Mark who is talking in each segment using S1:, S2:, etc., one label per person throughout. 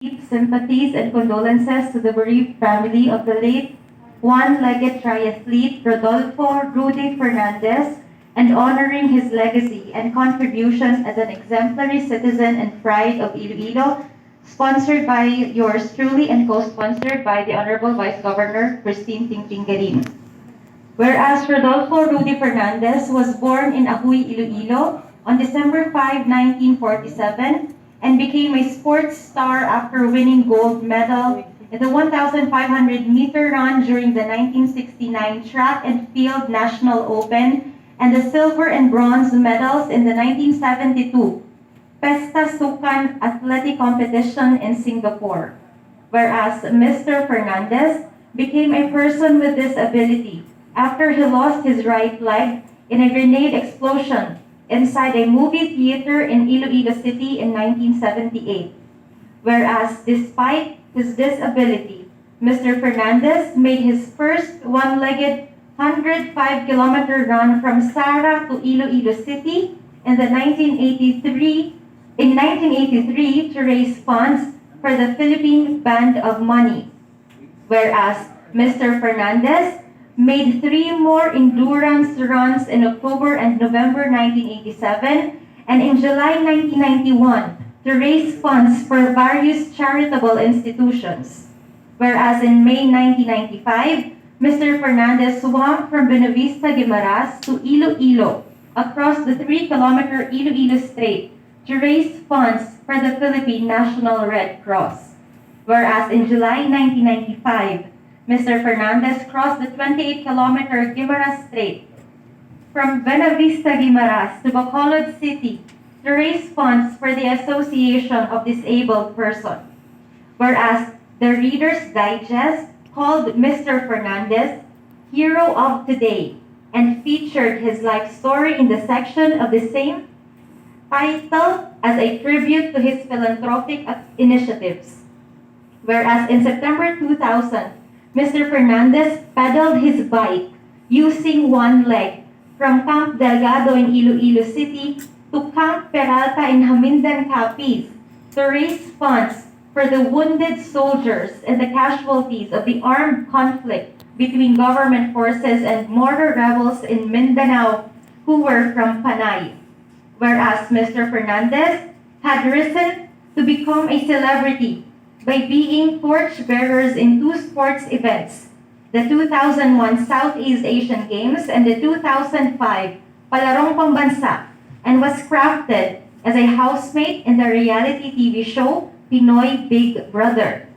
S1: deep sympathies and condolences to the bereaved family of the late one-legged triathlete Rodolfo Rudy Fernandez and honoring his legacy and contributions as an exemplary citizen and pride of Iloilo, sponsored by yours truly and co-sponsored by the Honorable Vice Governor Christine Tingting. Whereas Rodolfo Rudy Fernandez was born in Ahuy, Iloilo on December 5, 1947, and became a sports star after winning gold medal in the 1,500-meter run during the 1969 Track and Field National Open and the silver and bronze medals in the 1972 Pesta Sukan Athletic Competition in Singapore. Whereas Mr. Fernandez became a person with disability after he lost his right leg in a grenade explosion inside a movie theater in Iloilo City in 1978. Whereas despite his disability, Mr. Fernandez made his first one-legged 105-kilometer run from Sara to Iloilo City in 1983 to raise funds for the Philippine Band of Money. Whereas Mr. Fernandez made 3 more endurance runs in October and November 1987 and in July 1991 to raise funds for various charitable institutions. Whereas in May 1995, Mr. Fernandez swam from Buenavista Guimaras to Iloilo across the 3-kilometer Iloilo Strait to raise funds for the Philippine National Red Cross. Whereas in July 1995, Mr. Fernandez crossed the 28-kilometer Guimaras Strait from Buenavista Guimaras to Bacolod City to raise funds for the Association of Disabled Persons. Whereas the Reader's Digest called Mr. Fernandez Hero of Today and featured his life story in the section of the same title as a tribute to his philanthropic initiatives. Whereas in September 2000, Mr. Fernandez pedaled his bike using one leg from Camp Delgado in Iloilo City to Camp Peralta in Hamindan, Capiz to raise funds for the wounded soldiers and the casualties of the armed conflict between government forces and mortar rebels in Mindanao who were from Panay. Whereas Mr. Fernandez had risen to become a celebrity by being torchbearers in 2 sports events, the 2001 Southeast Asian Games and the 2005 Palarong Pambansa, and was crafted as a housemate in the reality TV show Pinoy Big Brother.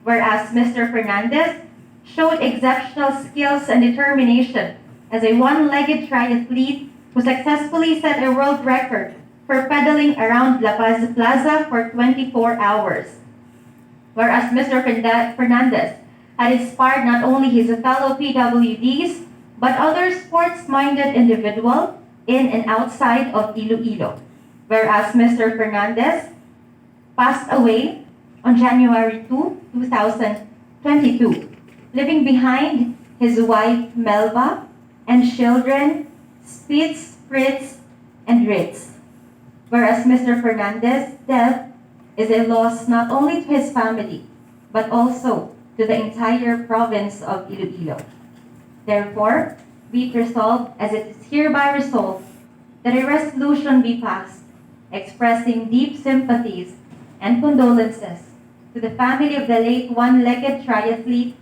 S1: Whereas Mr. Fernandez showed exceptional skills and determination as a one-legged triathlete who successfully set a world record for pedaling around La Paz Plaza for 24 hours. Whereas Mr. Fernandez had inspired not only his fellow PWDs, but other sports-minded individuals in and outside of Iloilo. Whereas Mr. Fernandez passed away on January 2, 2022, leaving behind his wife Melba and children Spitz, Fritz, and Ritz. Whereas Mr. Fernandez's death is a loss not only to his family, but also to the entire province of Iloilo. Therefore, be it resolved, as it is hereby resolved, that a resolution be passed expressing deep sympathies and condolences to the family of the late one-legged triathlete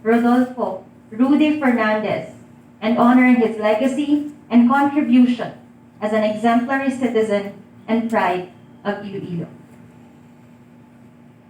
S1: Rodolfo Rudy Fernandez and honoring his legacy and contribution as an exemplary citizen and pride of Iloilo.